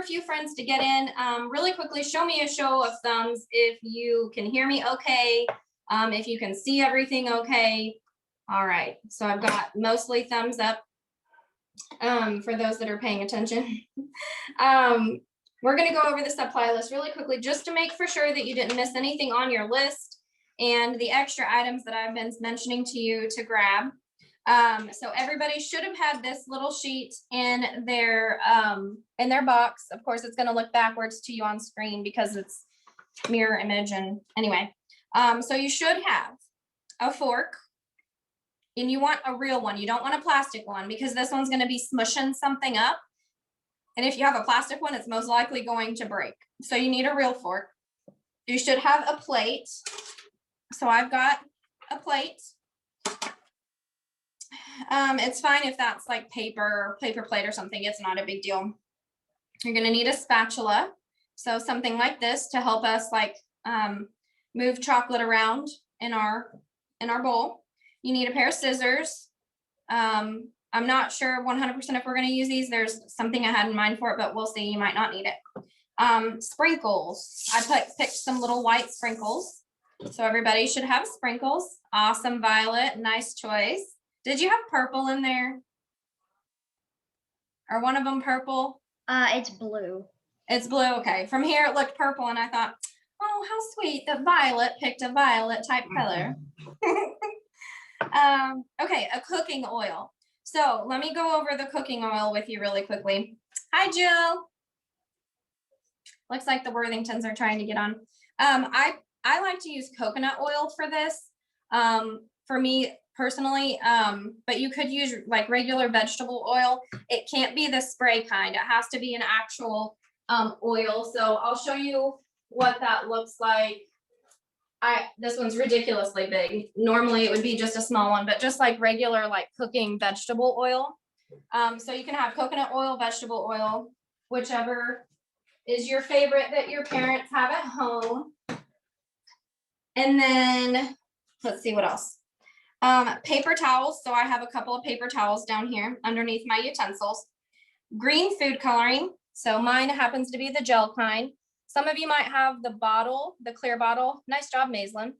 a few friends to get in. Really quickly, show me a show of thumbs if you can hear me okay, if you can see everything okay. All right, so I've got mostly thumbs up for those that are paying attention. We're gonna go over the supply list really quickly just to make for sure that you didn't miss anything on your list and the extra items that I've been mentioning to you to grab. So everybody should have had this little sheet in their box. Of course, it's going to look backwards to you on screen because it's mirror image. And anyway, so you should have a fork, and you want a real one. You don't want a plastic one because this one's going to be smushing something up. And if you have a plastic one, it's most likely going to break. So you need a real fork. You should have a plate. So I've got a plate. It's fine if that's like paper plate or something. It's not a big deal. You're going to need a spatula. So something like this to help us like move chocolate around in our bowl. You need a pair of scissors. I'm not sure 100% if we're going to use these. There's something I had in mind for it, but we'll see. You might not need it. Sprinkles. I picked some little white sprinkles. So everybody should have sprinkles. Awesome, Violet. Nice choice. Did you have purple in there? Or one of them purple? It's blue. It's blue. Okay. From here it looked purple, and I thought, oh, how sweet that Violet picked a violet type color. Okay, a cooking oil. So let me go over the cooking oil with you really quickly. Hi, Jill. Looks like the Worthingtons are trying to get on. I like to use coconut oil for this. For me personally, but you could use like regular vegetable oil. It can't be the spray kind. It has to be an actual oil. So I'll show you what that looks like. This one's ridiculously big. Normally it would be just a small one, but just like regular like cooking vegetable oil. So you can have coconut oil, vegetable oil, whichever is your favorite that your parents have at home. And then let's see what else. Paper towels. So I have a couple of paper towels down here underneath my utensils. Green food coloring. So mine happens to be the gel kind. Some of you might have the bottle, the clear bottle. Nice job, Maislin.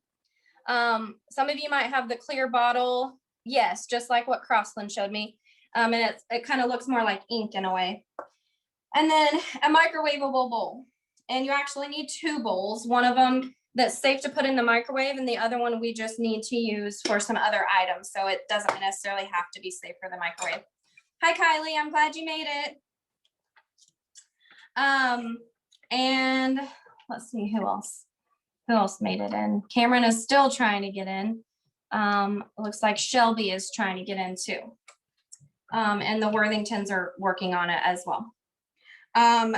Some of you might have the clear bottle. Yes, just like what Crossland showed me. And it kind of looks more like ink in a way. And then a microwavable bowl. And you actually need two bowls. One of them that's safe to put in the microwave, and the other one we just need to use for some other items. So it doesn't necessarily have to be safe for the microwave. Hi, Kylie. I'm glad you made it. And let's see who else made it in. Cameron is still trying to get in. Looks like Shelby is trying to get in too. And the Worthingtons are working on it as well.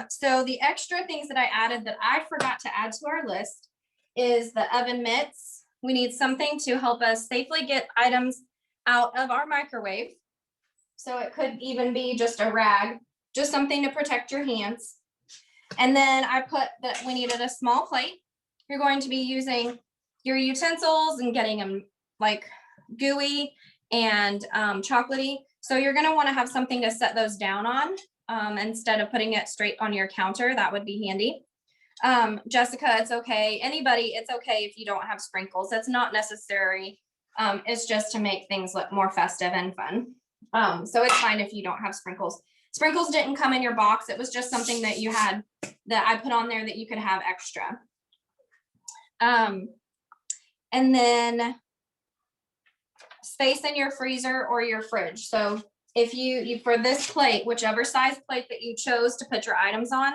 So the extra things that I added that I forgot to add to our list is the oven mitts. We need something to help us safely get items out of our microwave. So it could even be just a rag, just something to protect your hands. And then I put that we needed a small plate. You're going to be using your utensils and getting them like gooey and chocolatey. So you're going to want to have something to set those down on instead of putting it straight on your counter. That would be handy. Jessica, it's okay. Anybody, it's okay if you don't have sprinkles. That's not necessary. It's just to make things look more festive and fun. So it's fine if you don't have sprinkles. Sprinkles didn't come in your box. It was just something that you had that I put on there that you could have extra. And then space in your freezer or your fridge. So if you for this plate, whichever size plate that you chose to put your items on,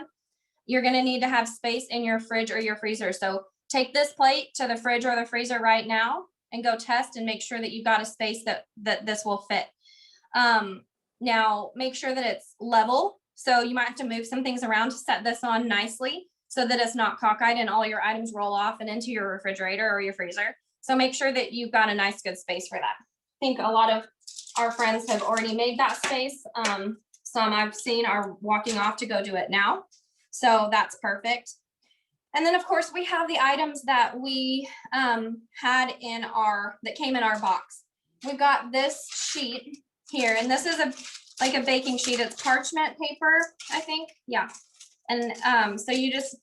you're going to need to have space in your fridge or your freezer. So take this plate to the fridge or the freezer right now and go test and make sure that you've got a space that this will fit. Now make sure that it's level. So you might have to move some things around to set this on nicely so that it's not cockeyed and all your items roll off and into your refrigerator or your freezer. So make sure that you've got a nice good space for that. I think a lot of our friends have already made that space. Some I've seen are walking off to go do it now. So that's perfect. And then of course we have the items that we had in that came in our box. We've got this sheet here, and this is like a baking sheet. It's parchment paper, I think. Yeah. And so you just,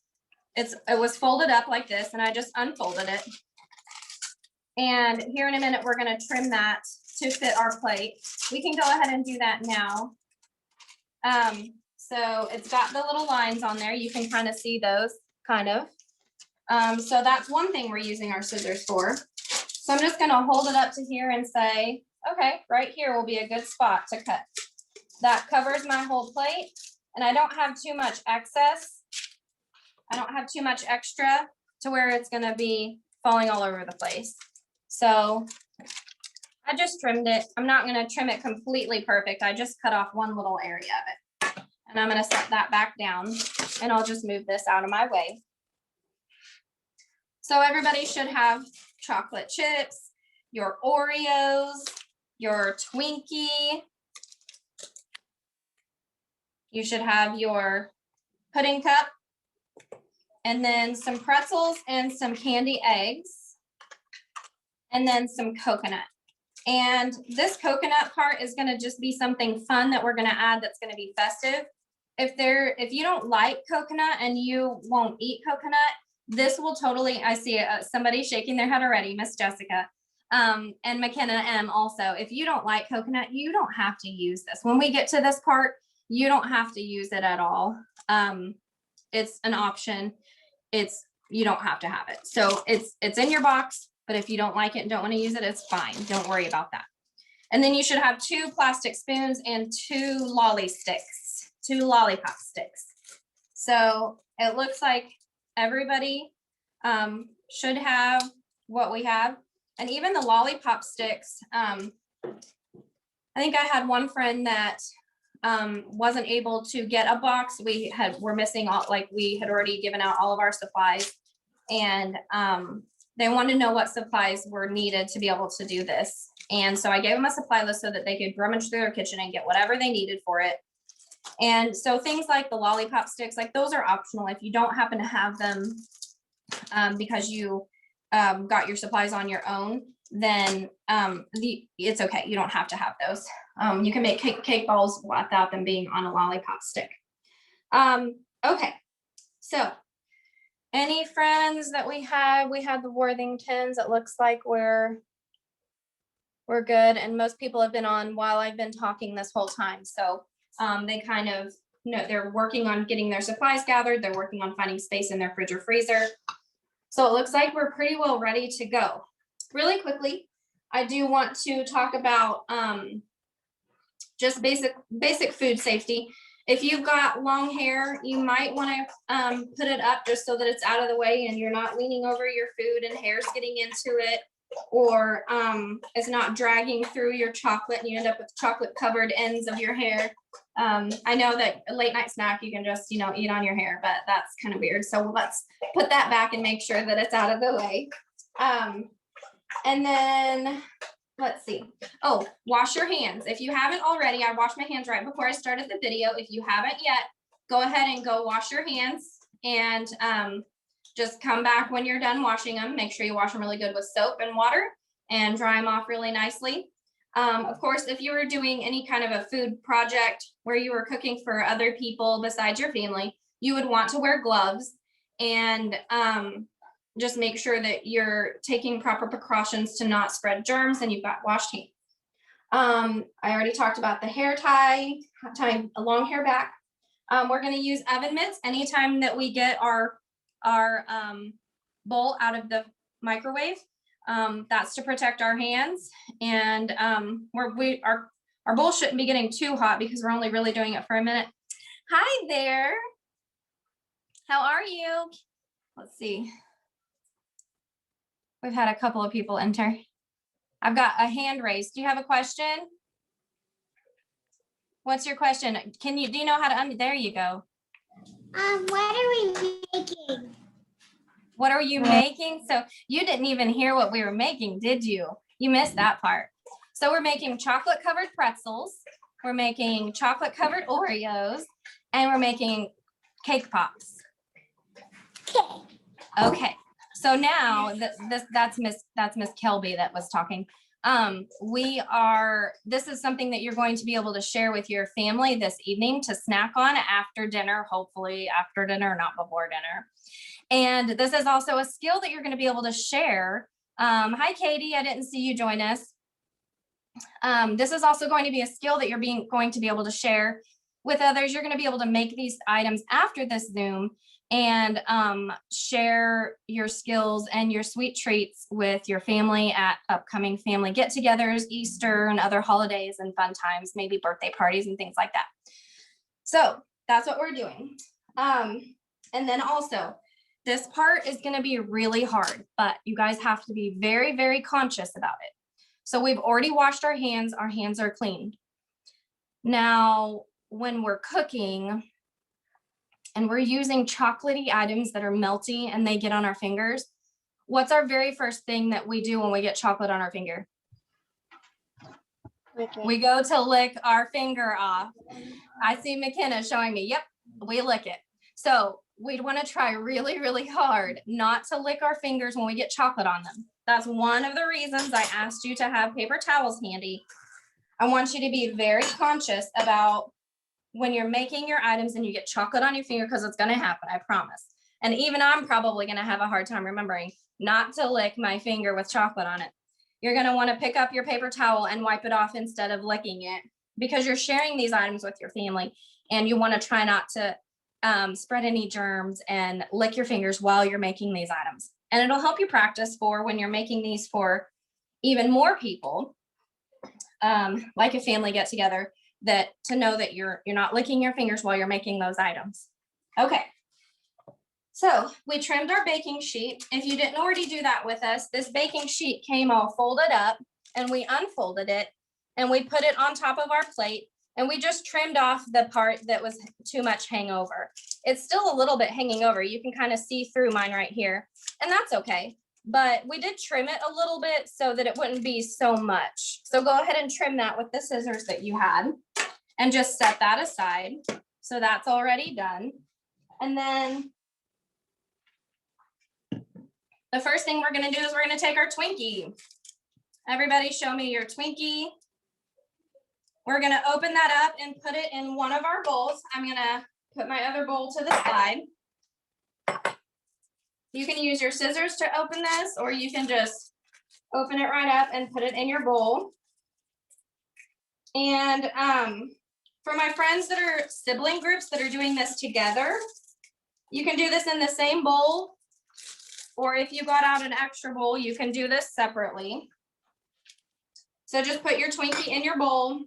it was folded up like this, and I just unfolded it. And here in a minute, we're gonna trim that to fit our plate. We can go ahead and do that now. So it's got the little lines on there. You can kind of see those, kind of. So that's one thing we're using our scissors for. So I'm just gonna hold it up to here and say, okay, right here will be a good spot to cut. That covers my whole plate, and I don't have too much excess. I don't have too much extra to where it's gonna be falling all over the place. So I just trimmed it. I'm not gonna trim it completely perfect. I just cut off one little area of it. And I'm gonna set that back down, and I'll just move this out of my way. So everybody should have chocolate chips, your Oreos, your Twinkie. You should have your pudding cup, and then some pretzels and some candy eggs, and then some coconut. And this coconut part is gonna just be something fun that we're gonna add that's gonna be festive. If you don't like coconut and you won't eat coconut, this will totally, I see somebody shaking their head already, Miss Jessica, and McKenna M also. If you don't like coconut, you don't have to use this. When we get to this part, you don't have to use it at all. It's an option. You don't have to have it. So it's in your box, but if you don't like it and don't want to use it, it's fine. Don't worry about that. And then you should have 2 plastic spoons and 2 lollipop sticks. So it looks like everybody should have what we have. And even the lollipop sticks, I think I had one friend that wasn't able to get a box. We're missing all, like we had already given out all of our supplies, and they wanted to know what supplies were needed to be able to do this. And so I gave them a supply list so that they could rummage through their kitchen and get whatever they needed for it. And so things like the lollipop sticks, like those are optional. If you don't happen to have them because you got your supplies on your own, then it's okay. You don't have to have those. You can make cake balls without them being on a lollipop stick. Okay, so any friends that we had the Worthingtons. It looks like we're good, and most people have been on while I've been talking this whole time. So they kind of, they're working on getting their supplies gathered. They're working on finding space in their fridge or freezer. So it looks like we're pretty well ready to go. Really quickly, I do want to talk about just basic food safety. If you've got long hair, you might want to put it up just so that it's out of the way and you're not leaning over your food and hair's getting into it, or it's not dragging through your chocolate and you end up with chocolate covered ends of your hair. I know that a late night snack, you can just, eat on your hair, but that's kind of weird. So let's put that back and make sure that it's out of the way. And then let's see. Oh, wash your hands. If you haven't already, I washed my hands right before I started the video. If you haven't yet, go ahead and go wash your hands, and just come back when you're done washing them. Make sure you wash them really good with soap and water and dry them off really nicely. Of course, if you were doing any kind of a food project where you were cooking for other people besides your family, you would want to wear gloves, and just make sure that you're taking proper precautions to not spread germs and you've got washed hands. I already talked about the hair tying a long hair back. We're going to use oven mitts anytime that we get our bowl out of the microwave. That's to protect our hands, and our bowl shouldn't be getting too hot because we're only really doing it for a minute. Hi there. How are you? Let's see. We've had a couple of people enter. I've got a hand raised. Do you have a question? What's your question? Do you know how to there you go. What are we making? What are you making? So you didn't even hear what we were making, did you? You missed that part. So we're making chocolate covered pretzels. We're making chocolate covered Oreos, and we're making cake pops. Okay. So now that's Miss Kelby that was talking. This is something that you're going to be able to share with your family this evening to snack on after dinner, hopefully after dinner, not before dinner. And this is also a skill that you're going to be able to share. Hi, Katie, I didn't see you join us. This is also going to be a skill that you're going to be able to share with others. You're going to be able to make these items after this Zoom and share your skills and your sweet treats with your family at upcoming family get-togethers, Easter and other holidays and fun times, maybe birthday parties and things like that. So that's what we're doing. And then also, this part is going to be really hard, but you guys have to be very, very conscious about it. So we've already washed our hands are clean. Now, when we're cooking and we're using chocolatey items that are melty and they get on our fingers, what's our very first thing that we do when we get chocolate on our finger? Okay. We go to lick our finger off. I see McKenna showing me, yep, we lick it. So we'd want to try really, really hard not to lick our fingers when we get chocolate on them. That's one of the reasons I asked you to have paper towels handy. I want you to be very conscious about when you're making your items and you get chocolate on your finger, because it's going to happen, I promise. And even I'm probably going to have a hard time remembering not to lick my finger with chocolate on it. You're going to want to pick up your paper towel and wipe it off instead of licking it, because you're sharing these items with your family and you want to try not to spread any germs and lick your fingers while you're making these items. And it'll help you practice for when you're making these for even more people, like a family get together, that to know that you're not licking your fingers while you're making those items. Okay. So we trimmed our baking sheet. If you didn't already do that with us, this baking sheet came all folded up and we unfolded it and we put it on top of our plate and we just trimmed off the part that was too much hangover. It's still a little bit hanging over. You can kind of see through mine right here, and that's okay. But we did trim it a little bit so that it wouldn't be so much. So go ahead and trim that with the scissors that you had and just set that aside. So that's already done. And then the first thing we're gonna do is we're gonna take our Twinkie. Everybody show me your Twinkie. We're gonna open that up and put it in one of our bowls. I'm gonna put my other bowl to the side. You can use your scissors to open this, or you can just open it right up and put it in your bowl. And for my friends that are sibling groups that are doing this together, you can do this in the same bowl, or if you got out an extra bowl, you can do this separately. So just put your Twinkie in your bowl,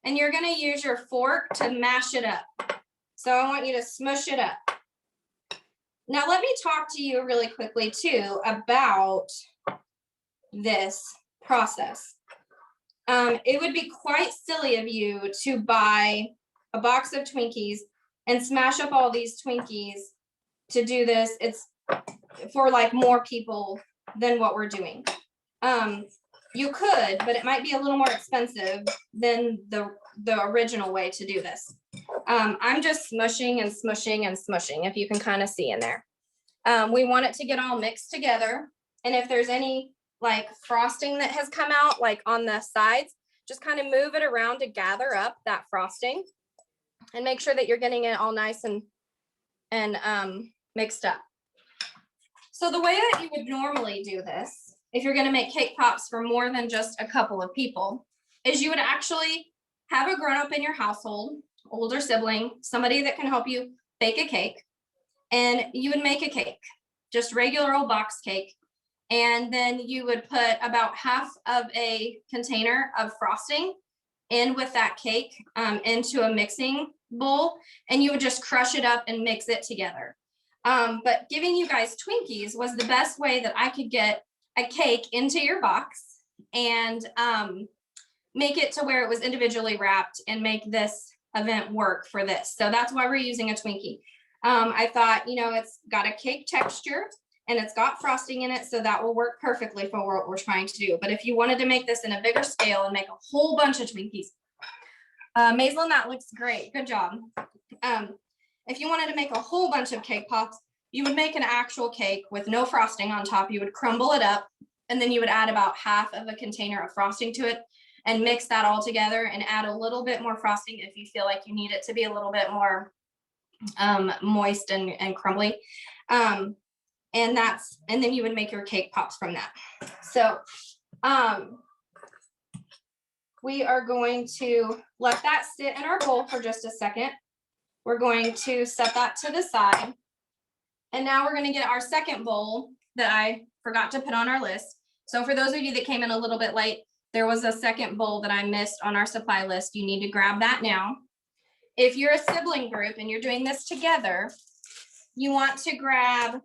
and you're gonna use your fork to mash it up. So I want you to smush it up. Now let me talk to you really quickly too about this process. It would be quite silly of you to buy a box of Twinkies and smash up all these Twinkies to do this. It's for like more people than what we're doing. You could, but it might be a little more expensive than the original way to do this. I'm just smushing and smushing and smushing, if you can kind of see in there. We want it to get all mixed together. And if there's any like frosting that has come out, like on the sides, just kind of move it around to gather up that frosting and make sure that you're getting it all nice and mixed up. So the way that you would normally do this, if you're going to make cake pops for more than just a couple of people, is you would actually have a grown-up in your household, older sibling, somebody that can help you bake a cake, and you would make a cake, just regular old box cake. And then you would put about half of a container of frosting in with that cake into a mixing bowl, and you would just crush it up and mix it together. But giving you guys Twinkies was the best way that I could get a cake into your box and make it to where it was individually wrapped and make this event work for this. So that's why we're using a Twinkie. I thought, you know, it's got a cake texture and it's got frosting in it, so that will work perfectly for what we're trying to do. But if you wanted to make this in a bigger scale and make a whole bunch of Twinkies, Maislin, that looks great. Good job. If you wanted to make a whole bunch of cake pops, you would make an actual cake with no frosting on top. You would crumble it up And then you would add about half of a container of frosting to it and mix that all together and add a little bit more frosting if you feel like you need it to be a little bit more moist and crumbly. And then you would make your cake pops from that. So we are going to let that sit in our bowl for just a second. We're going to set that to the side. And now we're going to get our second bowl that I forgot to put on our list. So for those of you that came in a little bit late, there was a second bowl that I missed on our supply list. You need to grab that now. If you're a sibling group and you're doing this together, you want to grab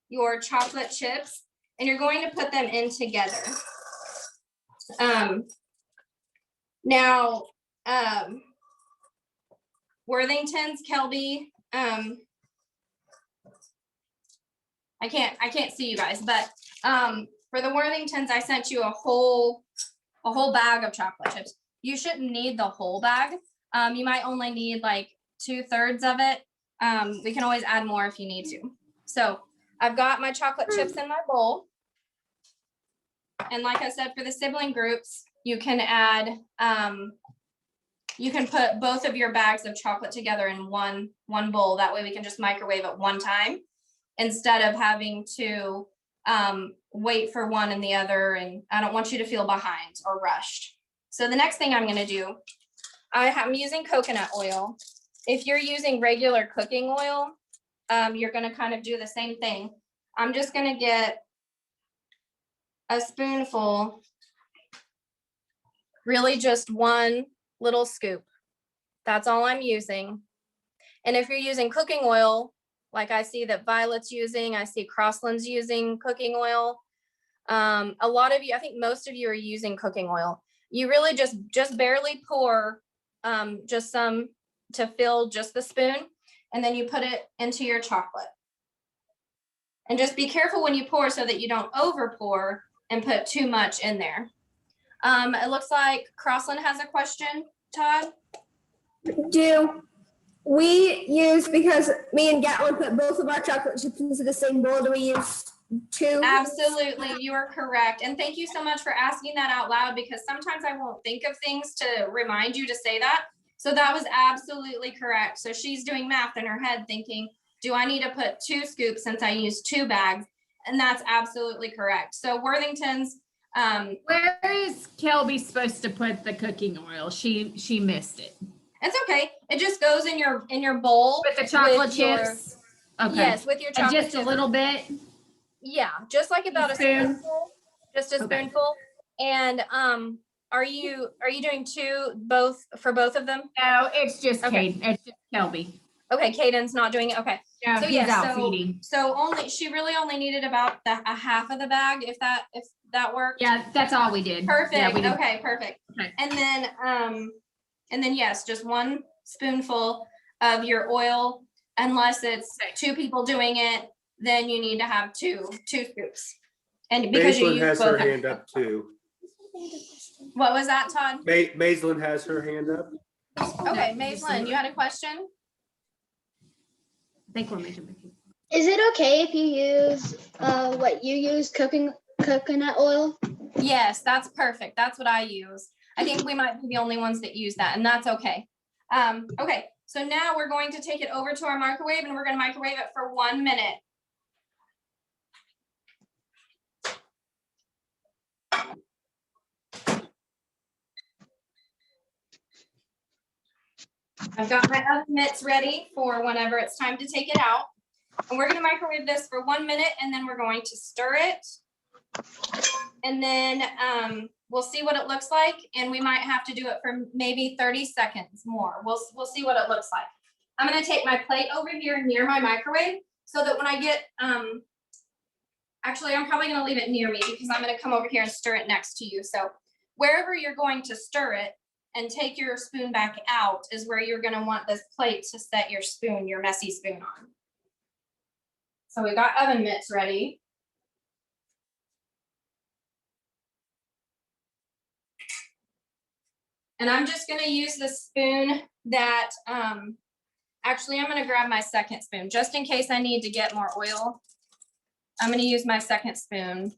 your chocolate chips and you're going to put them in together. Now, Worthington's, Kelby, I can't see you guys, but for the Worthingtons, I sent you a whole bag of chocolate chips. You shouldn't need the whole bag. You might only need like 2/3 of it. We can always add more if you need to. So I've got my chocolate chips in my bowl. And like I said, for the sibling groups, you can add, you can put both of your bags of chocolate together in one bowl. That way we can just microwave it one time instead of having to wait for one and the other. And I don't want you to feel behind or rushed. So the next thing I'm going to do, I'm using coconut oil. If you're using regular cooking oil, you're going to kind of do the same thing. I'm just going to get a spoonful, really just one little scoop. That's all I'm using. And if you're using cooking oil, like I see that Violet's using, I see Crossland's using cooking oil. A lot of you, I think most of you are using cooking oil. You really just barely pour just some to fill just the spoon, and then you put it into your chocolate. And just be careful when you pour so that you don't over pour and put too much in there. It looks like Crossland has a question, Todd. Do we use, because me and Gatlin put both of our chocolate chips into the same bowl, do we use two? Absolutely, you are correct. And thank you so much for asking that out loud, because sometimes I won't think of things to remind you to say that. So that was absolutely correct. So she's doing math in her head thinking, do I need to put 2 scoops since I used 2 bags? And that's absolutely correct. So Worthington's. Where is Kelby supposed to put the cooking oil? She missed it. It's okay. It just goes in your bowl. With the chocolate with your- chips? Okay. Yes, with your And chocolate just a chips. little bit? Yeah, just like about a Spoon? spoonful. Just a Okay. spoonful. And are you doing 2 both for both of them? No, it's just Okay. Kate. It's just Kelby. Okay, Caden's not doing it. Okay. No, So he's yes, out feeding. she really only needed about a half of the bag, if that worked. Yeah, that's all we did. Perfect. Yeah, we did. Okay, perfect. Okay. And then yes, just 1 spoonful of your oil. Unless it's 2 people doing it, then you need to have two scoops. And because you Maislin use has both. her hand up too. What was that, Todd? Maislin has her hand up. Okay, No, just Maislin, you had a question? I think we're making the Is it okay if you use what you use, coconut oil? Yes, that's perfect. That's what I use. I think we might be the only ones that use that, and that's okay. Okay, so now we're going to take it over to our microwave, and we're going to microwave it for 1 minute. I've got my oven mitts ready for whenever it's time to take it out. And we're going to microwave this for 1 minute, and then we're going to stir it. And then we'll see what it looks like, and we might have to do it for maybe 30 seconds more. We'll see what it looks like. I'm going to take my plate over here near my microwave so that when I get, actually, I'm probably going to leave it near me because I'm going to come over here and stir it next to you. So wherever you're going to stir it and take your spoon back out is where you're going to want this plate to set your spoon, your messy spoon on. So we got oven mitts ready. And I'm just going to use the spoon that, actually, I'm going to grab my second spoon just in case I need to get more oil. I'm going to use my second spoon.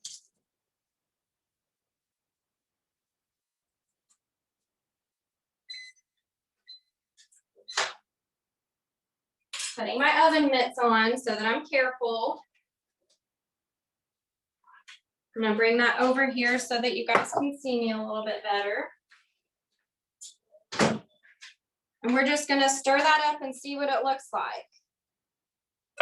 Putting my oven mitts on so that I'm careful. I'm gonna bring that over here so that you guys can see me a little bit better. And we're just gonna stir that up and see what it looks like.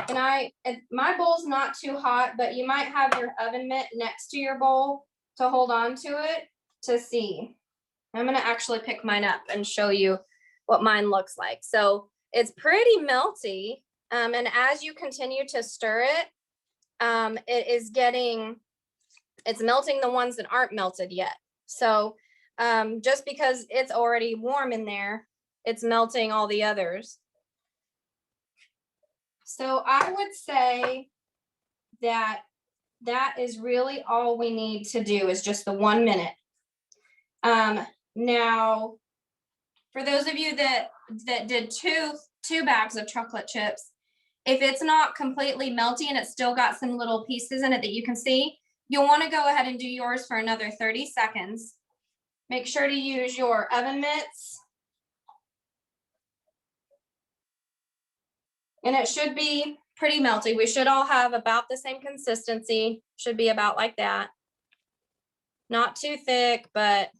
And my bowl's not too hot, but you might have your oven mitt next to your bowl to hold on to it to see. I'm gonna actually pick mine up and show you what mine looks like. So it's pretty melty. And as you continue to stir it, it's melting the ones that aren't melted yet. So just because it's already warm in there, it's melting all the others. So I would say that is really all we need to do is just the 1 minute. Now, for those of you that did two bags of chocolate chips, if it's not completely melty and it's still got some little pieces in it that you can see, you'll want to go ahead and do yours for another 30 seconds. Make sure to use your oven mitts. And it should be pretty melty. We should all have about the same consistency. Should be about like that. Not too thick, but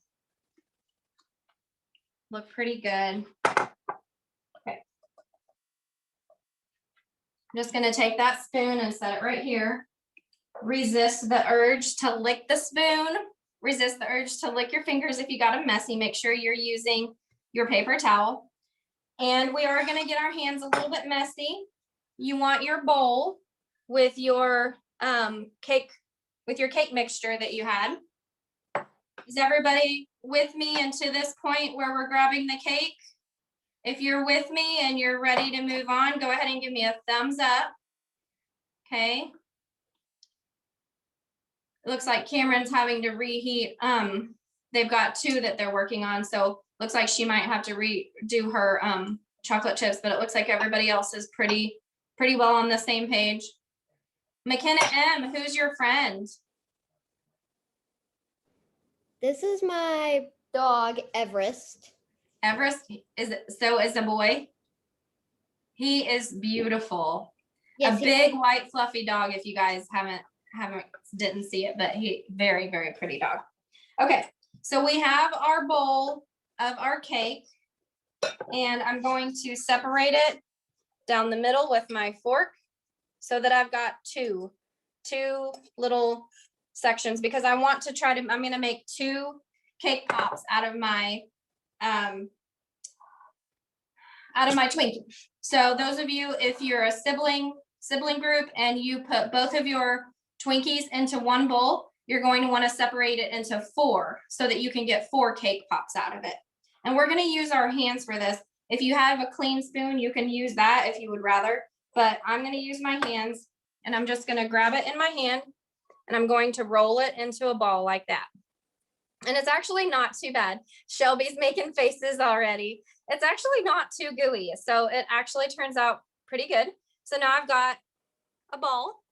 look pretty good. Okay. I'm just gonna take that spoon and set it right here. Resist the urge to lick the spoon. Resist the urge to lick your fingers if you got them messy. Make sure you're using your paper towel. And we are gonna get our hands a little bit messy. You want your bowl with your cake mixture that you had. Is everybody with me into this point where we're grabbing the cake? If you're with me and you're ready to move on, go ahead and give me a thumbs up. Okay. It looks like Cameron's having to reheat. They've got 2 that they're working on, so looks like she might have to redo her chocolate chips, but it looks like everybody else is pretty well on the same page. McKenna M, who's your friend? This is my dog, Everest. Everest is a boy. He is beautiful. Yes, A big white fluffy dog. If you guys didn't see it, but he very, very pretty dog. Okay, so we have our bowl of our cake, and I'm going to separate it down the middle with my fork so that I've got two little sections, because I want to I'm going to make 2 cake pops out of my Twinkie. So those of you, if you're a sibling group and you put both of your Twinkies into one bowl, you're going to want to separate it into 4 so that you can get 4 cake pops out of it. And we're going to use our hands for this. If you have a clean spoon, you can use that if you would rather, but I'm going to use my hands, and I'm just going to grab it in my hand and I'm going to roll it into a ball like that. And it's actually not too bad. Shelby's making faces already. It's actually not too gooey. So it actually turns out pretty good. So now I've got a ball,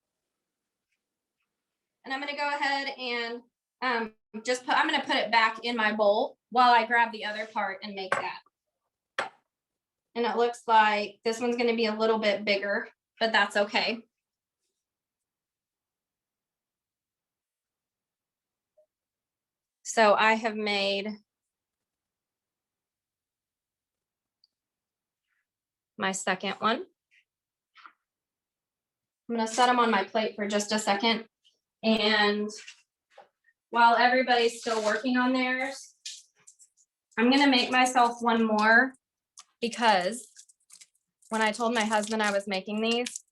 and I'm going to go ahead and I'm going to put it back in my bowl while I grab the other part and make that. And it looks like this one's going to be a little bit bigger, but that's okay. So I have made my second one. I'm going to set them on my plate for just a second. And while everybody's still working on theirs, I'm going to make myself one more, because when I told my husband I was making these,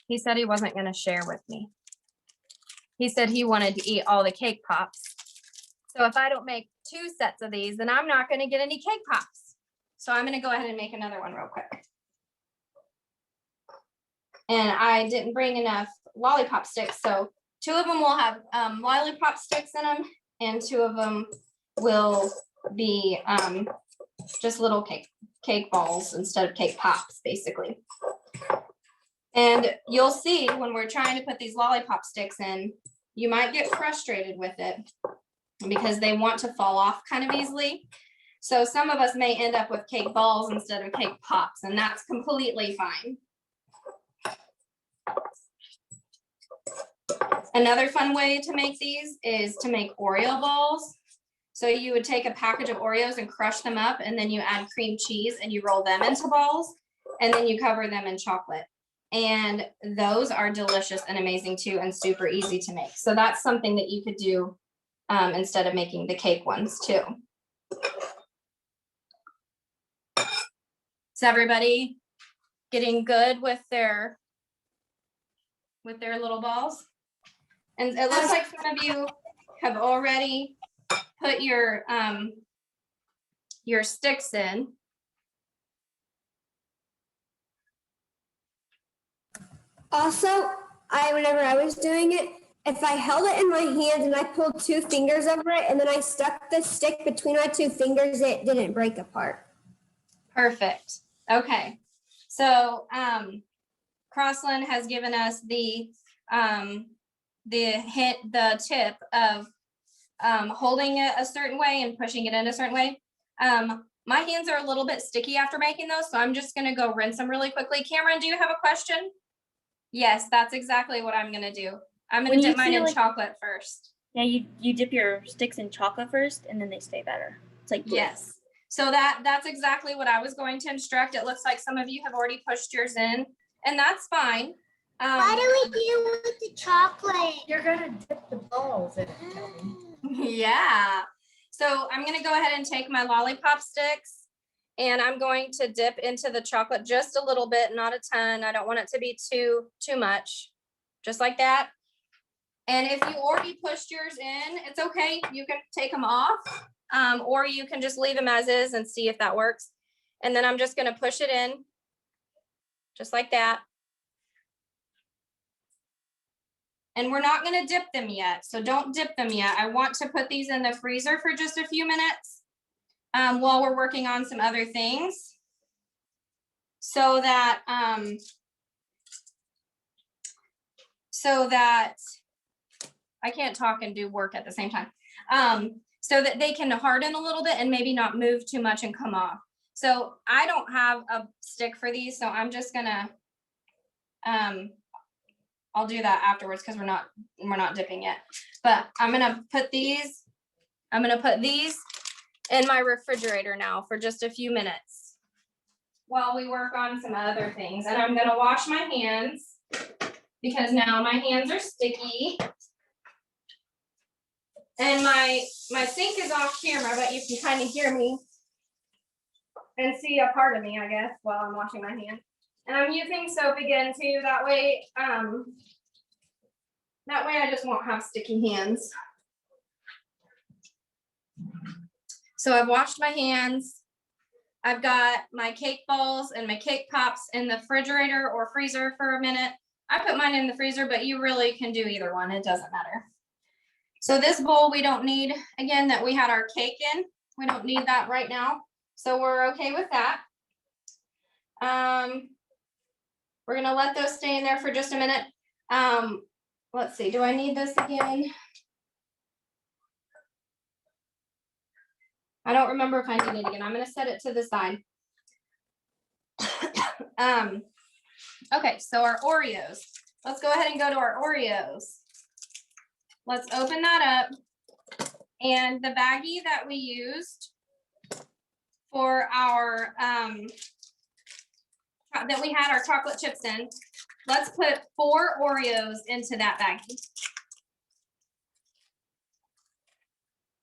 he said he wasn't going to share with me. He said he wanted to eat all the cake pops. So if I don't make 2 sets of these, then I'm not going to get any cake pops. So I'm going to go ahead and make another one real quick. And I didn't bring enough lollipop sticks, so 2 of them will have lollipop sticks in them, and 2 of them will be just little cake balls instead of cake pops, basically. And you'll see when we're trying to put these lollipop sticks in, you might get frustrated with it because they want to fall off kind of easily. So some of us may end up with cake balls instead of cake pops, and that's completely fine. Another fun way to make these is to make Oreo balls. So you would take a package of Oreos and crush them up, and then you add cream cheese and you roll them into balls, and then you cover them in chocolate. And those are delicious and amazing too, and super easy to make. So that's something that you could do instead of making the cake ones too. Is everybody getting good with their little balls? And it looks like some of you have already put your sticks in. Also, whenever I was doing it, if I held it in my hand and I pulled 2 fingers over it and then I stuck the stick between my 2 fingers, it didn't break apart. Perfect. Okay. So Crossland has given us the tip of holding it a certain way and pushing it in a certain way. My hands are a little bit sticky after making those, so I'm just gonna go rinse them really quickly. Cameron, do you have a question? Yes, that's exactly what I'm gonna do. I'm gonna When you dip mine in feel like- chocolate first. Yeah, you dip your sticks in chocolate first, and then they stay better. It's like glue. Yes. So that's exactly what I was going to instruct. It looks like some of you have already pushed yours in, and that's fine. What do we do with the chocolate? You're gonna dip the balls in it, Kelby. Yeah. So I'm gonna go ahead and take my lollipop sticks, and I'm going to dip into the chocolate just a little bit, not a ton. I don't want it to be too much, just like that. And if you already pushed yours in, it's okay. You can take them off, or you can just leave them as is and see if that works. And then I'm just gonna push it in, just like that. And we're not gonna dip them yet, so don't dip them yet. I want to put these in the freezer for just a few minutes while we're working on some other things, so that I can't talk and do work at the same time. So that they can harden a little bit and maybe not move too much and come off. So I don't have a stick for these, so I'm just gonna I'll do that afterwards because we're not dipping yet. But I'm gonna put these in my refrigerator now for just a few minutes while we work on some other things. And I'm gonna wash my hands because now my hands are sticky. And my sink is off camera, but you can kind of hear me and see a part of me, I guess, while I'm washing my hands. And I'm using soap again too, that way I just won't have sticky hands. So I've washed my hands. I've got my cake balls and my cake pops in the refrigerator or freezer for a minute. I put mine in the freezer, but you really can do either one. It doesn't matter. So this bowl we don't need, again, that we had our cake in. We don't need that right now. So we're okay with that. We're gonna let those stay in there for just a minute. Let's see, do I need this again? I don't remember if I need it again. I'm gonna set it to the side. Okay, so our Oreos. Let's go ahead and go to our Oreos. Let's open that up. And the baggie that we used for our, that we had our chocolate chips in, let's put 4 Oreos into that baggie.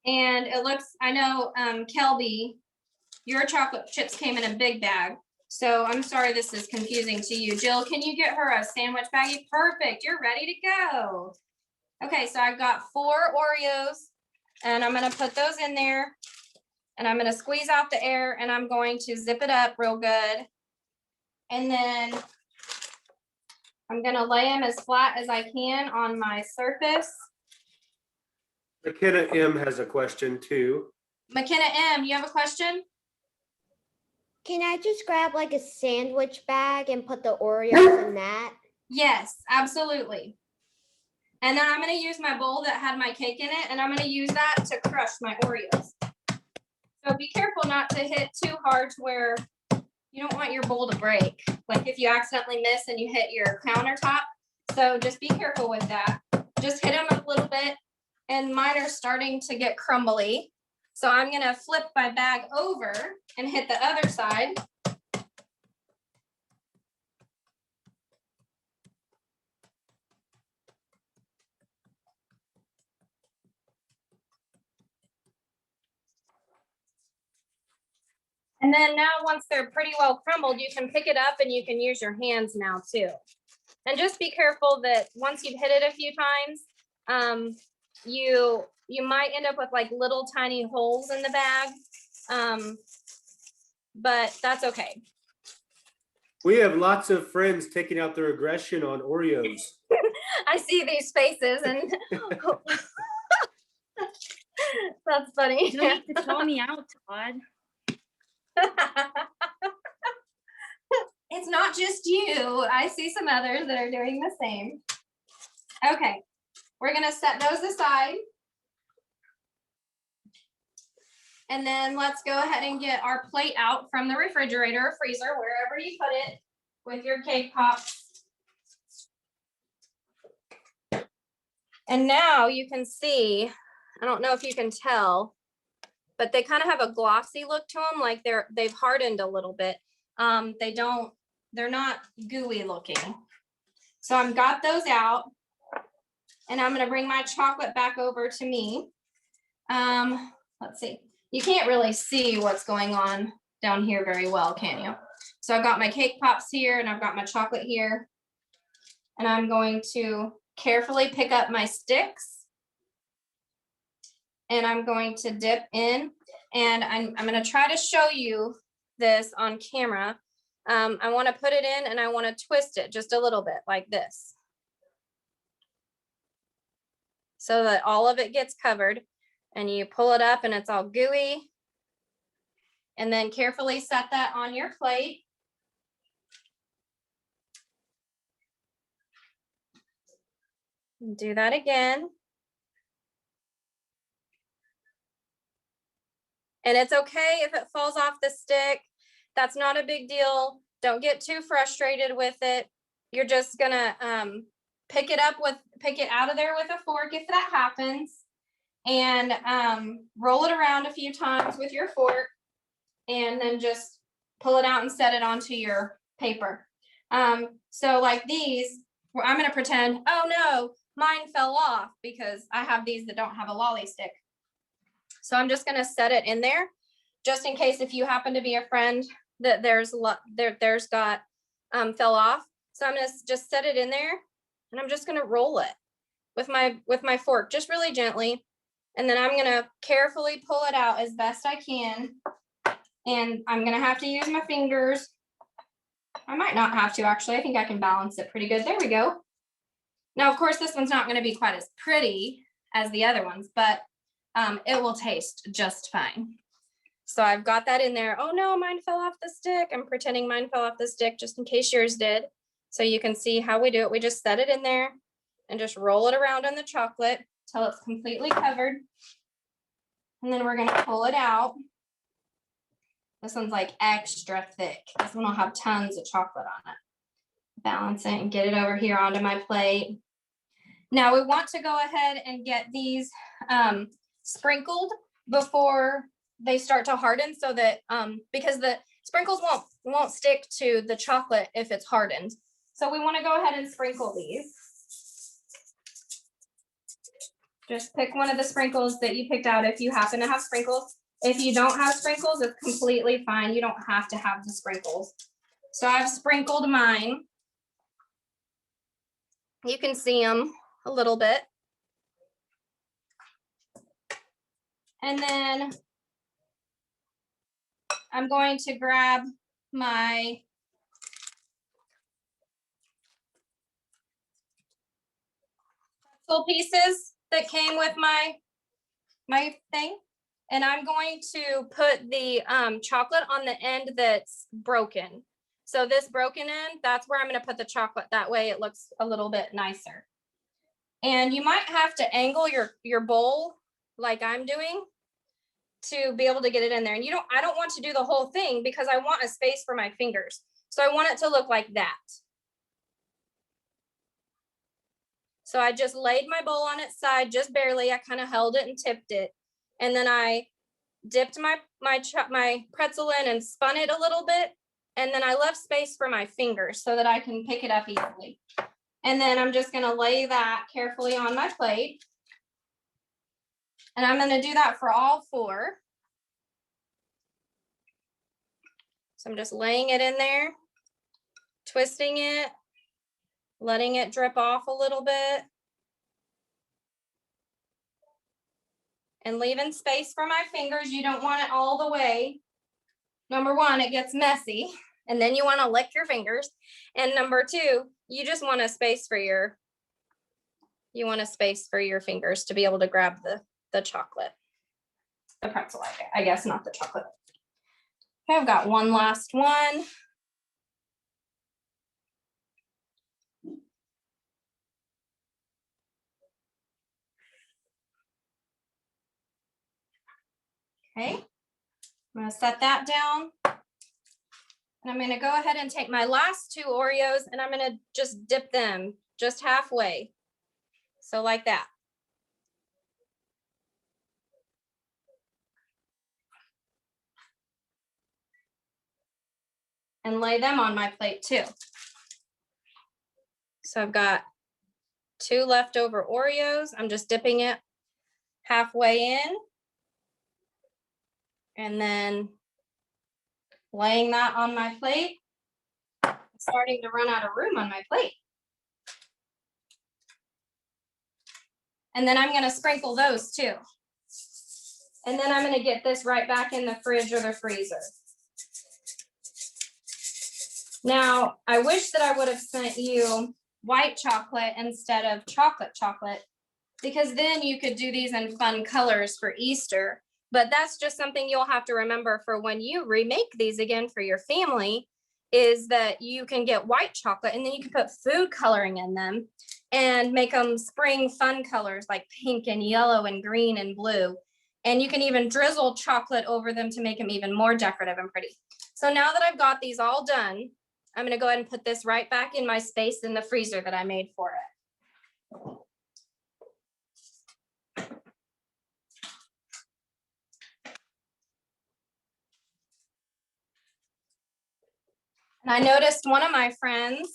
And it looks, I know, Kelby, your chocolate chips came in a big bag. So I'm sorry this is confusing to you. Jill, can you get her a sandwich baggie? Perfect, you're ready to go. Okay, so I've got 4 Oreos and I'm gonna put those in there and I'm gonna squeeze out the air and I'm going to zip it up real good. And then I'm gonna lay them as flat as I can on my surface. McKenna M has a question too. McKenna M, you have a question? Can I just grab like a sandwich bag and put the Oreos in that? Yes, absolutely. And then I'm gonna use my bowl that had my cake in it and I'm gonna use that to crush my Oreos. So be careful not to hit too hard to where you don't want your bowl to break. Like if you accidentally miss and you hit your countertop. So just be careful with that. just hit them a little bit, and mine are starting to get crumbly. So I'm gonna flip my bag over and hit the other side. And then now, once they're pretty well crumbled, you can pick it up and you can use your hands now too. And just be careful that once you've hit it a few times, you might end up with like little tiny holes in the bag, but that's okay. We have lots of friends taking out their aggression on Oreos. I see these faces and that's funny. You don't need to call me out, Todd. It's not just you. I see some others that are doing the same. Okay, we're gonna set those aside. And then let's go ahead and get our plate out from the refrigerator or freezer, wherever you put it, with your cake pops. And now you can see, I don't know if you can tell, but they kind of have a glossy look to them, like they've hardened a little bit. They're not gooey looking. So I've got those out, and I'm gonna bring my chocolate back over to me. Let's see. You can't really see what's going on down here very well, can you? So I've got my cake pops here, and I've got my chocolate here. And I'm going to carefully pick up my sticks. And I'm going to dip in, and I'm gonna try to show you this on camera. I wanna put it in and I wanna twist it just a little bit like this, so that all of it gets covered, and you pull it up and it's all gooey. And then carefully set that on your plate. Do that again. And it's okay if it falls off the stick. That's not a big deal. Don't get too frustrated with it. You're just gonna pick it out of there with a fork if that happens. And roll it around a few times with your fork, and then just pull it out and set it onto your paper. So like these, I'm gonna pretend, oh no, mine fell off, because I have these that don't have a lolly stick. So I'm just gonna set it in there, just in case if you happen to be a friend that theirs got fell off. So I'm gonna just set it in there, and I'm just gonna roll it with my fork, just really gently. And then I'm gonna carefully pull it out as best I can. And I'm gonna have to use my fingers. I might not have to, actually. I think I can balance it pretty good. There we go. Now, of course, this one's not gonna be quite as pretty as the other ones, but it will taste just fine. So I've got that in there. Oh no, mine fell off the stick. I'm pretending mine fell off the stick just in case yours did. So you can see how we do it. We just set it in there and just roll it around on the chocolate till it's completely covered. And then we're gonna pull it out. This one's like extra thick. This one will have tons of chocolate on it. Balance it and get it over here onto my plate. Now we want to go ahead and get these sprinkled before they start to harden, so that because the sprinkles won't stick to the chocolate if it's hardened. So we want to go ahead and sprinkle these. Just pick one of the sprinkles that you picked out if you happen to have sprinkles. If you don't have sprinkles, it's completely fine. You don't have to have the sprinkles. So I've sprinkled mine. You can see them a little bit. And then I'm going to grab my pretzel pieces that came with my thing. And I'm going to put the chocolate on the end that's broken. So this broken end, that's where I'm going to put the chocolate. That way it looks a little bit nicer. And you might have to angle your bowl like I'm doing to be able to get it in there. And I don't want to do the whole thing because I want a space for my fingers. So I want it to look like that. So I just laid my bowl on its side, just barely. I kind of held it and tipped it. And then I dipped my pretzel in and spun it a little bit. And then I left space for my fingers so that I can pick it up easily. And then I'm just gonna lay that carefully on my plate. And I'm gonna do that for all 4. So I'm just laying it in there, twisting it, letting it drip off a little bit. And leaving space for my fingers. You don't want it all the way. Number 1, it gets messy. And then you want to lick your fingers. And number 2, you just want a space for your fingers to be able to grab the chocolate. The pretzel, I guess, not the chocolate. Okay, I've got one last one. Okay, I'm gonna set that down. And I'm gonna go ahead and take my last 2 Oreos and I'm gonna just dip them just halfway. So like that. And lay them on my plate too. So I've got 2 leftover Oreos. I'm just dipping it halfway in. And then laying that on my plate. I'm starting to run out of room on my plate. And then I'm gonna sprinkle those too. And then I'm gonna get this right back in the fridge or the freezer. Now, I wish that I would have sent you white chocolate instead of chocolate, because then you could do these in fun colors for Easter. But that's just something you'll have to remember for when you remake these again for your family, is that you can get white chocolate and then you can put food coloring in them and make them spring fun colors like pink and yellow and green and blue. And you can even drizzle chocolate over them to make them even more decorative and pretty. So now that I've got these all done, I'm gonna go ahead and put this right back in my space in the freezer that I made for it. And I noticed one of my friends,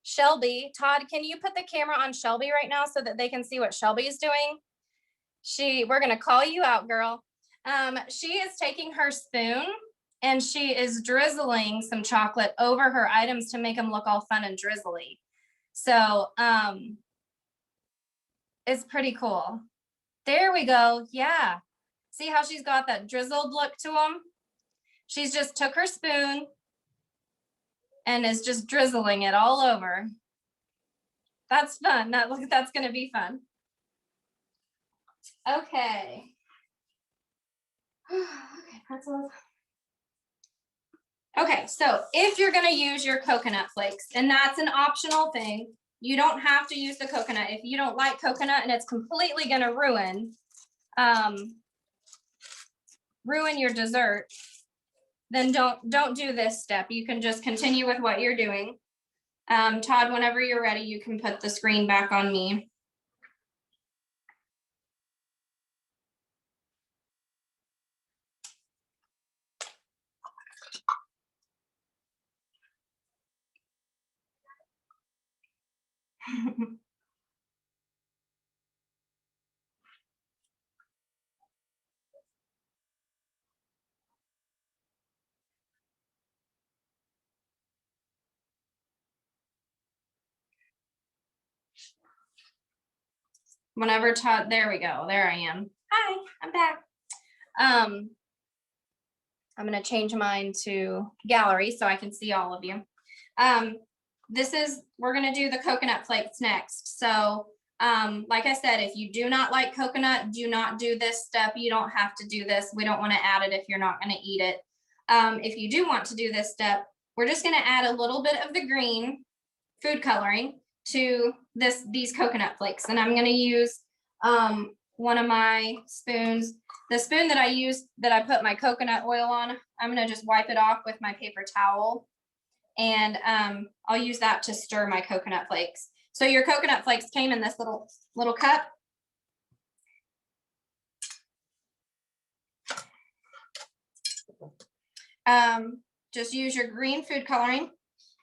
Shelby, Todd, can you put the camera on Shelby right now so that they can see what Shelby is doing? We're gonna call you out, girl. She is taking her spoon and she is drizzling some chocolate over her items to make them look all fun and drizzly. So it's pretty cool. There we go, yeah. See how she's got that drizzled look to them? She's just took her spoon and is just drizzling it all over. That's fun. That's gonna be fun. Okay. Okay, pretzels. Okay, so if you're gonna use your coconut flakes, and that's an optional thing, you don't have to use the coconut. If you don't like coconut and it's completely gonna ruin your dessert, then don't do this step. You can just continue with what you're doing. Todd, whenever you're ready, you can put the screen back on me. Whenever Todd, there we go, there I am. Hi, I'm back. I'm gonna change mine to gallery so I can see all of you. We're gonna do the coconut flakes next. So like I said, if you do not like coconut, do not do this step. You don't have to do this. We don't wanna add it if you're not gonna eat it. If you do want to do this step, we're just gonna add a little bit of the green food coloring to these coconut flakes. And I'm gonna use one of my spoons. The spoon that I use that I put my coconut oil on, I'm gonna just wipe it off with my paper towel. And I'll use that to stir my coconut flakes. So your coconut flakes came in this little cup. Just use your green food coloring,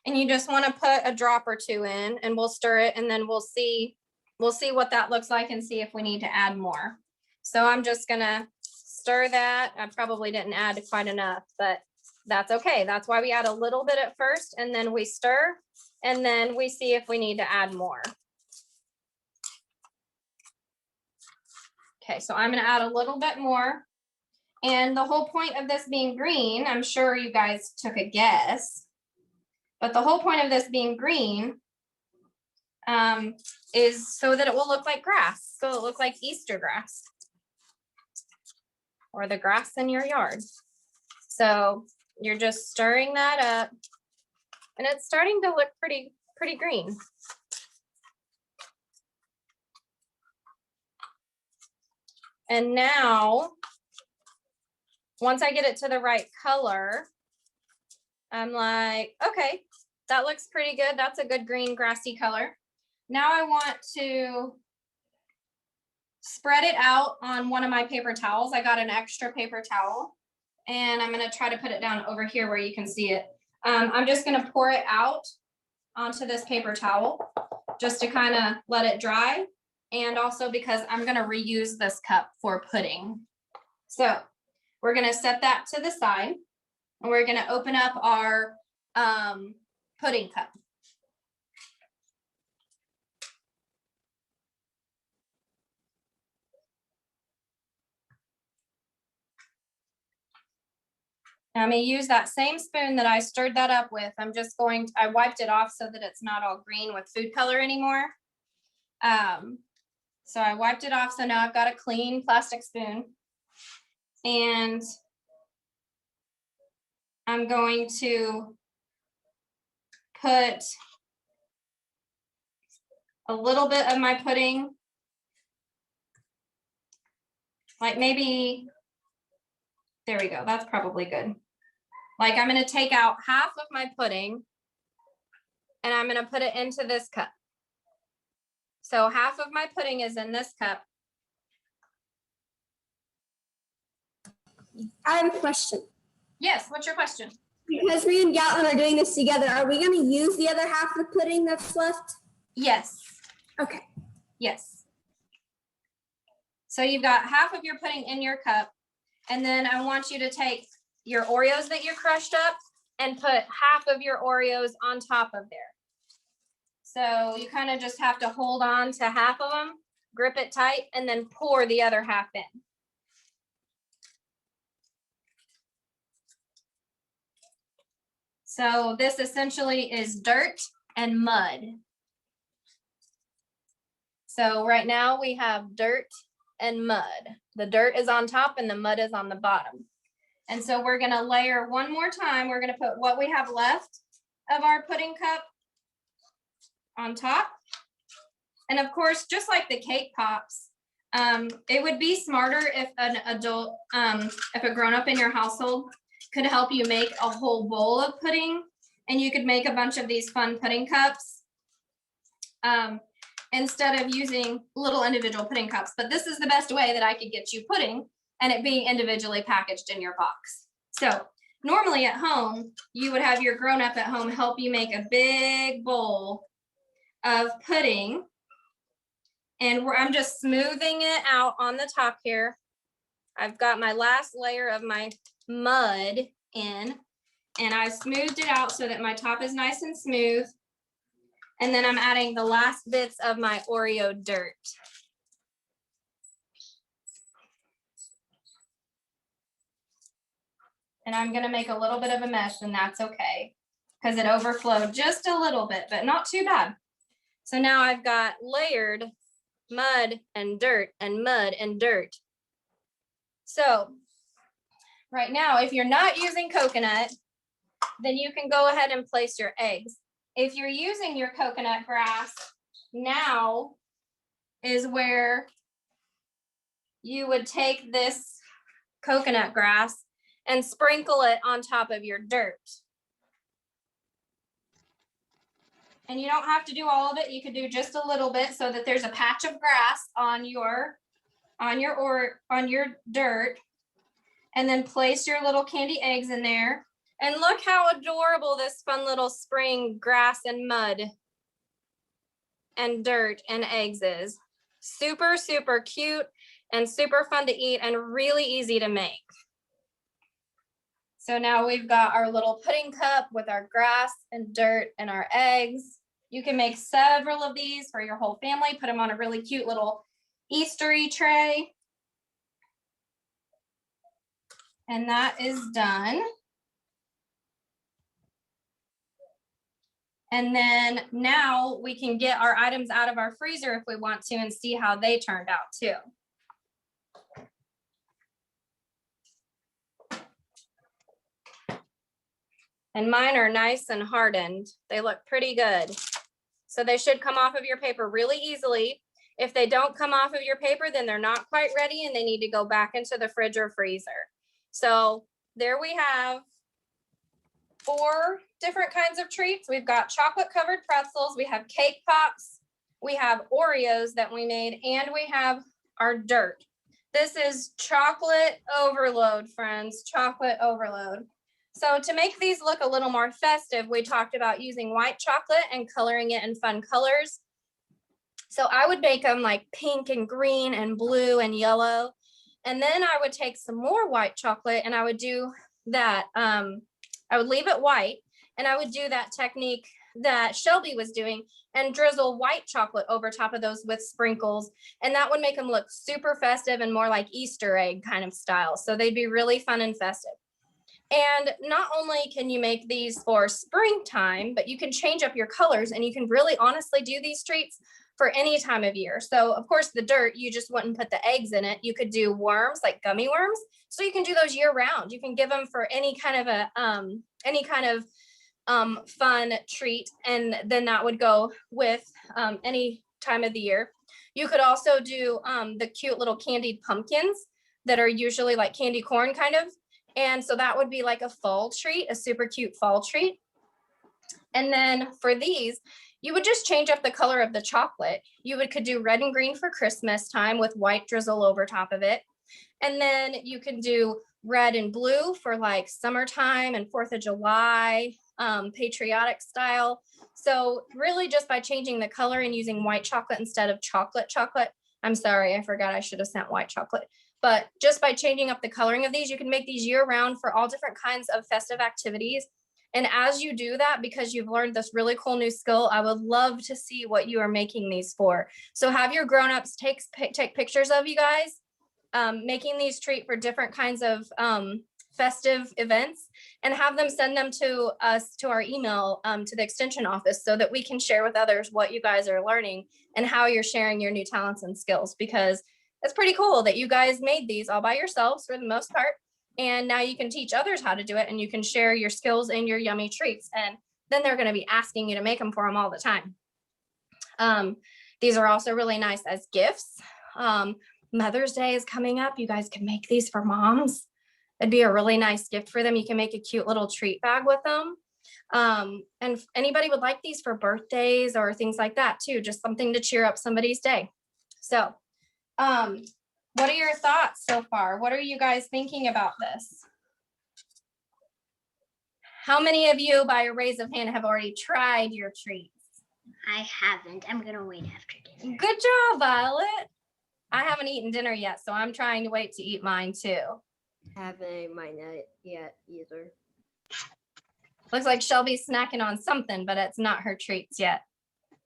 and you just want to put a drop or two in, and we'll stir it, and then we'll see what that looks like and see if we need to add more. So I'm just gonna stir that. I probably didn't add quite enough, but that's okay. That's why we add a little bit at first, and then we stir, and then we see if we need to add more. Okay, so I'm gonna add a little bit more. And the whole point of this being green, I'm sure you guys took a guess, but the whole point of this being green is so that it will look like grass. So it'll look like Easter grass or the grass in your yard. So you're just stirring that up, and it's starting to look pretty green. And now, once I get it to the right color, I'm like, okay, that looks pretty good. That's a good green grassy color. Now I want to spread it out on one of my paper towels. I got an extra paper towel, and I'm gonna try to put it down over here where you can see it. I'm just gonna pour it out onto this paper towel just to kind of let it dry, and also because I'm gonna reuse this cup for pudding. So we're gonna set that to the side, and we're gonna open up our pudding cup. I'm gonna use that same spoon that I stirred that up with. I wiped it off so that it's not all green with food color anymore. So I wiped it off, so now I've got a clean plastic spoon. And I'm going to put a little bit of my pudding, like maybe, there we go, that's probably good. Like I'm gonna take out half of my pudding, and I'm gonna put it into this cup. So half of my pudding is in this cup. I have a question. Yes, what's your question? Because me and Gatlin are doing this together, are we going to use the other half of the pudding that's left? Yes. Okay. Yes. So you've got half of your pudding in your cup, and then I want you to take your Oreos that you crushed up and put half of your Oreos on top of there. So you kind of just have to hold on to half of them, grip it tight, and then pour the other half in. So this essentially is dirt and mud. So right now we have dirt and mud. The dirt is on top and the mud is on the bottom. And so we're gonna layer one more time. We're gonna put what we have left of our pudding cup on top. And of course, just like the cake pops, it would be smarter if an adult, if a grown-up in your household could help you make a whole bowl of pudding, and you could make a bunch of these fun pudding cups instead of using little individual pudding cups. But this is the best way that I could get you pudding and it being individually packaged in your box. So normally at home, you would have your grown-up at home help you make a big bowl of pudding. And I'm just smoothing it out on the top here. I've got my last layer of my mud in, and I smoothed it out so that my top is nice and smooth. And then I'm adding the last bits of my Oreo dirt. And I'm gonna make a little bit of a mess, and that's okay, because it overflowed just a little bit, but not too bad. So now I've got layered mud and dirt and mud and dirt. So right now, if you're not using coconut, then you can go ahead and place your eggs. If you're using your coconut grass, now is where you would take this coconut grass and sprinkle it on top of your dirt. And you don't have to do all of it. You could do just a little bit so that there's a patch of grass on your dirt. And then place your little candy eggs in there. And look how adorable this fun little spring grass and mud and dirt and eggs is. Super, super cute and super fun to eat and really easy to make. So now we've got our little pudding cup with our grass and dirt and our eggs. You can make several of these for your whole family. Put them on a really cute little Eastery tray. And that is done. And then now we can get our items out of our freezer if we want to and see how they turned out too. And mine are nice and hardened. They look pretty good. So they should come off of your paper really easily. If they don't come off of your paper, then they're not quite ready and they need to go back into the fridge or freezer. So there we have 4 different kinds of treats. We've got chocolate covered pretzels, we have cake pops, we have Oreos that we made, and we have our dirt. This is chocolate overload, friends, chocolate overload. So to make these look a little more festive, we talked about using white chocolate and coloring it in fun colors. So I would make them like pink and green and blue and yellow. And then I would take some more white chocolate and I would do that. I would leave it white and I would do that technique that Shelby was doing and drizzle white chocolate over top of those with sprinkles. And that would make them look super festive and more like Easter egg kind of style. So they'd be really fun and festive. And not only can you make these for springtime, but you can change up your colors and you can really honestly do these treats for any time of year. So of course the dirt, you just wouldn't put the eggs in it. You could do worms, like gummy worms. So you can do those year round. You can give them for any kind of fun treat. And then that would go with any time of the year. You could also do the cute little candied pumpkins that are usually like candy corn kind of. And so that would be like a fall treat, a super cute fall treat. And then for these, you would just change up the color of the chocolate. Could do red and green for Christmas time with white drizzle over top of it. And then you can do red and blue for like summertime and 4th of July, patriotic style. So really just by changing the color and using white chocolate instead of chocolate. I'm sorry, I forgot I should have sent white chocolate. But just by changing up the coloring of these, you can make these year round for all different kinds of festive activities. And as you do that, because you've learned this really cool new skill, I would love to see what you are making these for. So have your grown-ups take pictures of you guys making these treat for different kinds of festive events and have them send them to us, to our email, to the extension office so that we can share with others what you guys are learning and how you're sharing your new talents and skills, because it's pretty cool that you guys made these all by yourselves for the most part. And now you can teach others how to do it and you can share your skills and your yummy treats. And then they're going to be asking you to make them for them all the time. These are also really nice as gifts. Mother's Day is coming up. You guys can make these for moms. It'd be a really nice gift for them. You can make a cute little treat bag with them. And if anybody would like these for birthdays or things like that too, just something to cheer up somebody's day. So, what are your thoughts so far? What are you guys thinking about this? How many of you, by a raise of hand, have already tried your treats? I haven't. I'm gonna wait after dinner. Good job, Violet. I haven't eaten dinner yet, so I'm trying to wait to eat mine too. Haven't ate mine yet either. Looks like Shelby's snacking on something, but it's not her treats yet.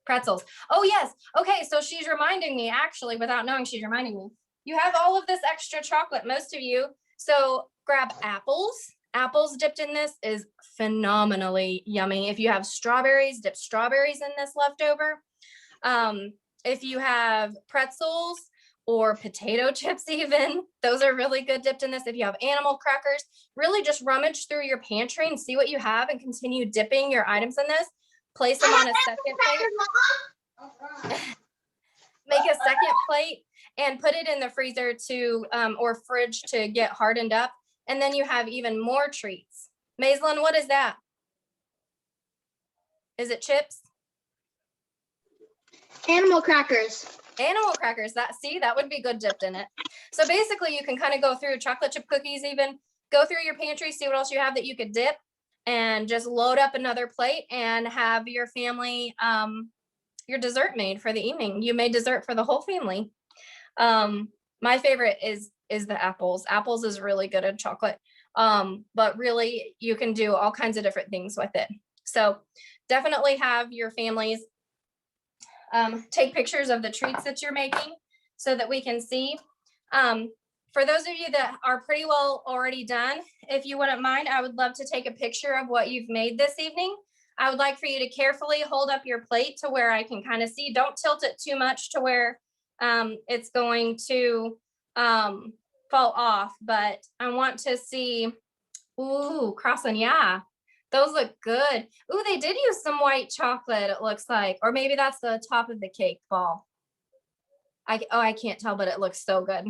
Pretzels. Oh, yes. Okay, so she's reminding me, actually, without knowing, she's reminding me. You have all of this extra chocolate, most of you. So grab apples. Apples dipped in this is phenomenally yummy. If you have strawberries, dip strawberries in this leftover. If you have pretzels or potato chips even, those are really good dipped in this. If you have animal crackers, really just rummage through your pantry and see what you have and continue dipping your items in this. Place them on a second plate. Make a second plate and put it in the freezer to or fridge to get hardened up. And then you have even more treats. Maislin, what is that? Is it chips? Animal crackers. Animal crackers, that would be good dipped in it. So basically you can kind of go through chocolate chip cookies, even go through your pantry, see what else you have that you could dip, and just load up another plate and have your family your dessert made for the evening. You made dessert for the whole family. My favorite is the apples. Apples is really good in chocolate. But really you can do all kinds of different things with it. So definitely have your families take pictures of the treats that you're making so that we can see. For those of you that are pretty well already done, if you wouldn't mind, I would love to take a picture of what you've made this evening. I would like for you to carefully hold up your plate to where I can kind of see. Don't tilt it too much to where it's going to fall off, but I want to see. Ooh, croissant, yeah. Those look good. Ooh, they did use some white chocolate, it looks like. Or maybe that's the top of the cake ball. I can't tell, but it looks so good.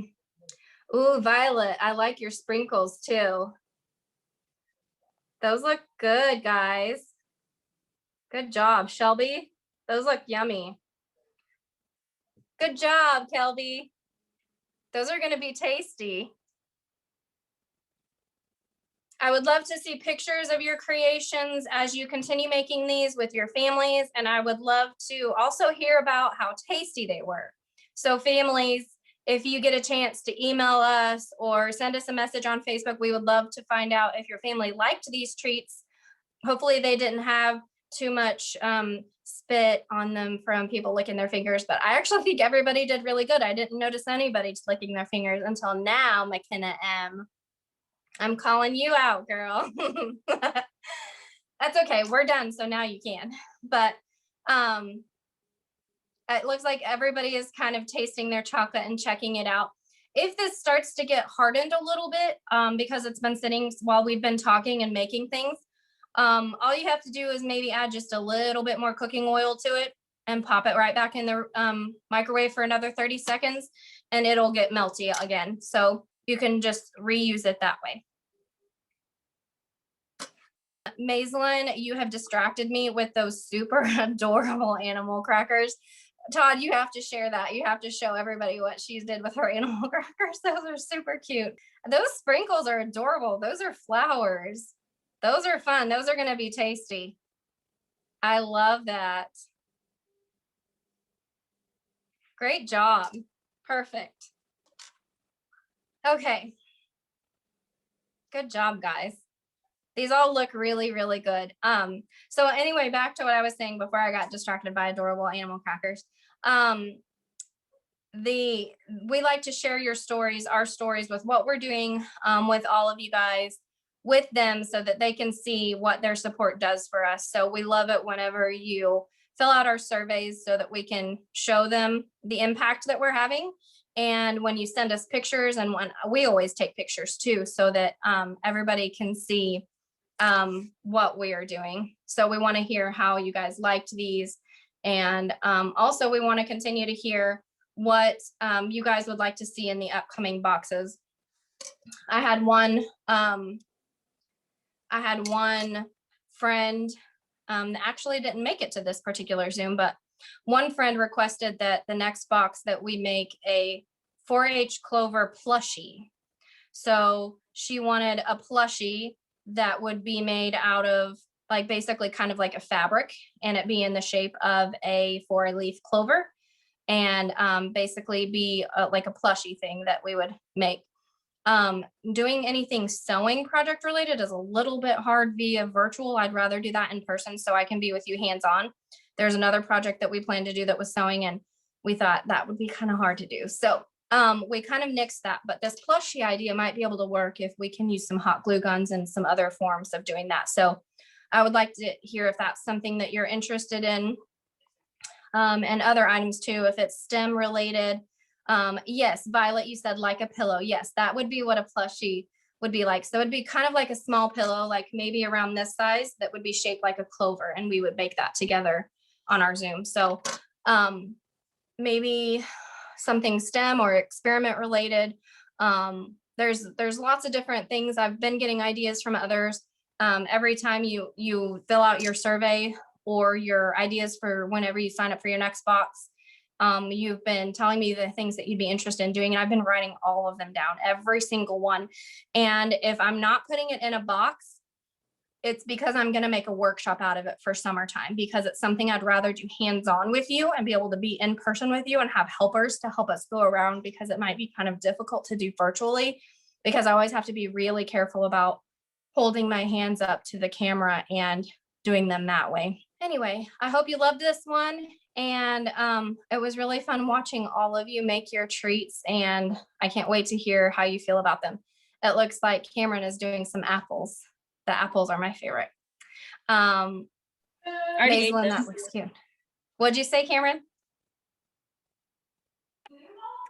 Ooh, Violet, I like your sprinkles too. Those look good, guys. Good job, Shelby. Those look yummy. Good job, Kelby. Those are gonna be tasty. I would love to see pictures of your creations as you continue making these with your families. And I would love to also hear about how tasty they were. So families, if you get a chance to email us or send us a message on Facebook, we would love to find out if your family liked these treats. Hopefully they didn't have too much spit on them from people licking their fingers, but I actually think everybody did really good. I didn't notice anybody just licking their fingers until now, McKenna M. I'm calling you out, girl. That's okay. We're done. So now you can. But it looks like everybody is kind of tasting their chocolate and checking it out. If this starts to get hardened a little bit, because it's been sitting while we've been talking and making things, all you have to do is maybe add just a little bit more cooking oil to it and pop it right back in the microwave for another 30 seconds and it'll get melty again. So you can just reuse it that way. Maislin, you have distracted me with those super adorable animal crackers. Todd, you have to share that. You have to show everybody what she did with her animal crackers. Those are super cute. Those sprinkles are adorable. Those are flowers. Those are fun. Those are going to be tasty. I love that. Great job. Perfect. Okay. Good job, guys. These all look really, really good. So anyway, back to what I was saying before I got distracted by adorable animal crackers. We like to share your stories, our stories with what we're doing with all of you guys, with them so that they can see what their support does for us. So we love it whenever you fill out our surveys so that we can show them the impact that we're having. And when you send us pictures, and when we always take pictures too, so that everybody can see what we are doing. So we want to hear how you guys liked these. And also we want to continue to hear what you guys would like to see in the upcoming boxes. I had one friend that actually didn't make it to this particular Zoom, but one friend requested that the next box that we make a 4-H Clover Plushie. So she wanted a plushie that would be made out of like basically kind of like a fabric, and it be in the shape of a 4-leaf clover, and basically be like a plushie thing that we would make. Doing anything sewing project related is a little bit hard via virtual. I'd rather do that in person so I can be with you hands-on. There's another project that we plan to do that was sewing, and we thought that would be kind of hard to do. So we kind of nixed that, but this plushie idea might be able to work if we can use some hot glue guns and some other forms of doing that. So I would like to hear if that's something that you're interested in, and other items too, if it's STEM related. Yes, Violet, you said like a pillow. Yes, that would be what a plushie would be like. So it'd be kind of like a small pillow, like maybe around this size, that would be shaped like a clover, and we would make that together on our Zoom. So maybe something STEM or experiment related. There's lots of different things. I've been getting ideas from others. Every time you fill out your survey or your ideas for whenever you sign up for your next box, You've been telling me the things that you'd be interested in doing, and I've been writing all of them down, every single one. And if I'm not putting it in a box, it's because I'm going to make a workshop out of it for summertime, because it's something I'd rather do hands-on with you and be able to be in person with you and have helpers to help us go around, because it might be kind of difficult to do virtually, because I always have to be really careful about holding my hands up to the camera and doing them that way. Anyway, I hope you loved this one. And it was really fun watching all of you make your treats, and I can't wait to hear how you feel about them. It looks like Cameron is doing some apples. The apples are my favorite. I already ate Hazelnut, them. that looks cute. What'd you say, Cameron?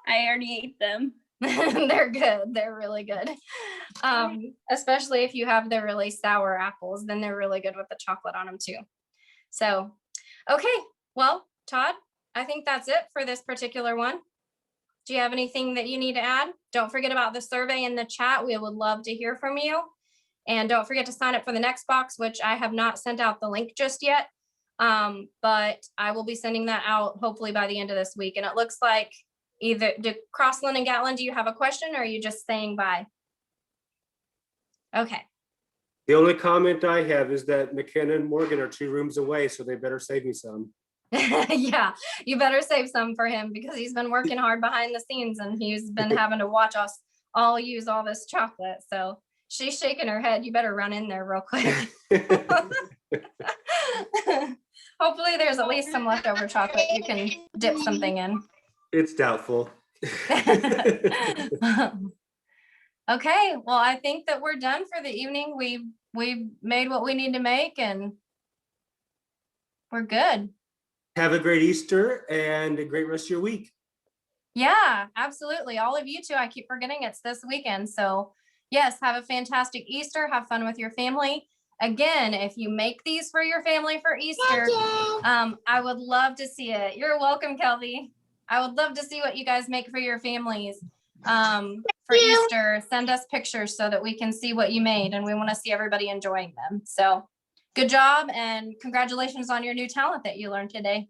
I already ate them. They're good. They're really good. Especially if you have the really sour apples, then they're really good with the chocolate on them too. So, okay. Well, Todd, I think that's it for this particular one. Do you have anything that you need to add? Don't forget about the survey in the chat. We would love to hear from you. And don't forget to sign up for the next box, which I have not sent out the link just yet. But I will be sending that out hopefully by the end of this week. And it looks like either Crossland and Gatlin, do you have a question, or are you just saying bye? Okay. The only comment I have is that McKenna and Morgan are 2 rooms away, so they better save me some. Yeah, you better save some for him, because he's been working hard behind the scenes and he's been having to watch us all use all this chocolate. So she's shaking her head. You better run in there real quick. Hopefully there's at least some leftover chocolate you can dip something in. It's doubtful. Okay, well, I think that we're done for the evening. We've made what we need to make, and we're good. Have a great Easter and a great rest of your week. Yeah, absolutely. All of you too. I keep forgetting it's this weekend. So yes, have a fantastic Easter. Have fun with your family. Again, if you make these for your family for Easter, I would love to see it. You're welcome, Kelby. I would love to see what you guys make for your families for Easter. Send us pictures so that we can see what you made, and we want to see everybody enjoying them. So good job, and congratulations on your new talent that you learned today.